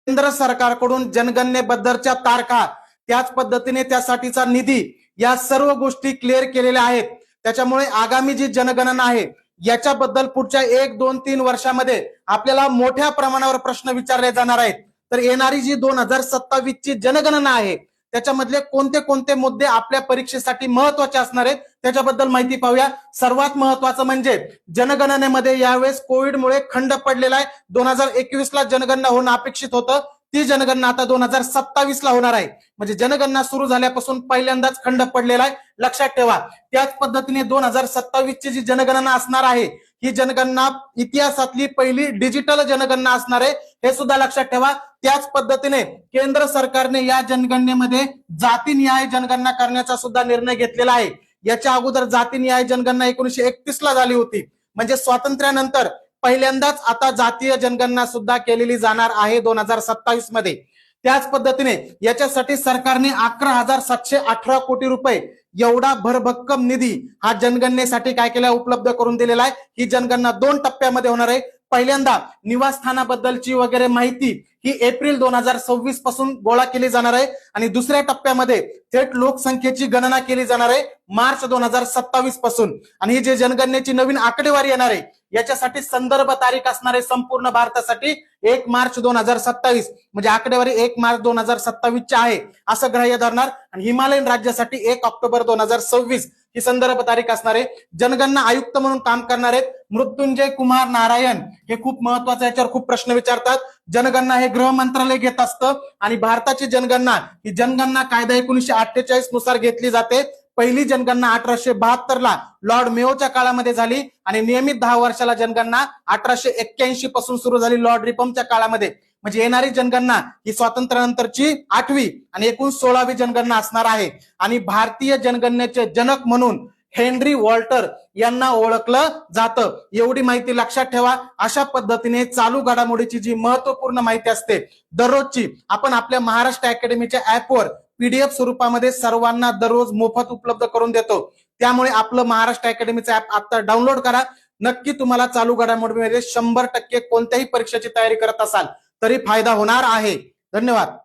केंद्र सरकारकडून जनगणनेबद्दलच्या तारखा, त्याच पद्धतीने त्यासाठीचा निधी, या सर्व गोष्टी क्लिअर केलेल्या आहेत. त्याच्यामुळे आगामी जी जनगणना आहे याच्याबद्दल पुढच्या 1, 2, 3 वर्षामध्ये आपल्याला मोठ्या प्रमाणावर प्रश्न विचारले जाणार आहेत. तर येणारी जी 2027 ची जनगणना आहे त्याच्यामधले कोणते कोणते मुद्दे आपल्या परीक्षेसाठी महत्वाचे असणार आहेत त्याच्याबद्दल माहिती पाहूया. सर्वात महत्वाचं म्हणजे जनगणनेमध्ये यावेळेस कोविडमुळे खंड पडलेला आहे. 2021 ला जनगणना होणं अपेक्षित होतं, ती जनगणना आता 2027 ला होणार आहे. म्हणजे जनगणना सुरू झाल्यापासून पहिल्यांदाच खंड पडलेला आहे, लक्षात ठेवा. त्याच पद्धतीने 2027 ची जी जनगणना असणार आहे ही जनगणना इतिहासातली पहिली डिजिटल जनगणना असणार आहे, हे सुद्धा लक्षात ठेवा. त्याच पद्धतीने केंद्र सरकारने या जनगणनेमध्ये जातीनिहाय जनगणना करण्याचा सुद्धा निर्णय घेतलेला आहे. याच्या अगोदर जातीनिहाय जनगणना 1931 ला झाली होती, म्हणजे स्वातंत्र्यानंतर पहिल्यांदाच आता जातीय जनगणना सुद्धा केलेली जाणार आहे 2027 मध्ये. त्याच पद्धतीने याच्यासाठी सरकारने 11,718 कोटी रुपये एवढा भरभक्कम निधी हा जनगणनेसाठी काय केला, उपलब्ध करून दिलेला आहे. ही जनगणना 2 टप्प्यामध्ये होणार आहे. पहिल्यांदा निवासस्थानाबद्दलची वगैरे माहिती ही एप्रिल 2026 पासून गोळा केली जाणार आहे आणि दुसऱ्या टप्प्यामध्ये थेट लोकसंख्येची गणना केली जाणार आहे मार्च 2027 पासून. आणि ही जी जनगणनेची नवीन आकडेवारी येणार आहे याच्यासाठी संदर्भ तारीख असणार आहे संपूर्ण भारतासाठी 1 मार्च 2027, म्हणजे आकडेवारी 1 मार्च 2027 ची आहे असं ग्राह्य धरणार. आणि हिमालयन राज्यासाठी 1 ऑक्टोबर 2026 ही संदर्भ तारीख असणार आहे. जनगणना आयुक्त म्हणून काम करणार आहेत मृत्युंजय कुमार नारायण, हे खूप महत्वाचं, याच्यावर खूप प्रश्न विचारतात. जनगणना हे गृह मंत्रालय घेत असतं आणि भारताची जनगणना ही जनगणना कायदा 1948 नुसार घेतली जाते. पहिली जनगणना 1872 ला लॉर्ड मेयोच्या काळामध्ये झाली आणि नियमित 10 वर्षाला जनगणना 1881 पासून सुरू झाली लॉर्ड रिपमच्या काळामध्ये. म्हणजे येणारी जनगणना ही स्वातंत्र्यानंतरची 8वी आणि एकूण 16वी जनगणना असणार आहे. आणि भारतीय जनगणनेचे जनक म्हणून हेनरी वॉल्टर यांना ओळखलं जातं. एवढी माहिती लक्षात ठेवा. अशा पद्धतीने चालू घडामोडीची जी महत्वपूर्ण माहिती असते दररोजची आपण आपल्या महाराष्ट्र अकॅडमीच्या ऍपवर पीडीएफ स्वरूपामध्ये सर्वांना दररोज मोफत उपलब्ध करून देतो. त्यामुळे आपलं महाराष्ट्र अकॅडमीचं ऍप आता डाउनलोड करा. नक्की तुम्हाला चालू घडामोडीमध्ये 100% कोणत्याही परीक्षेची तयारी करत असाल तरी फायदा होणार आहे. धन्यवाद.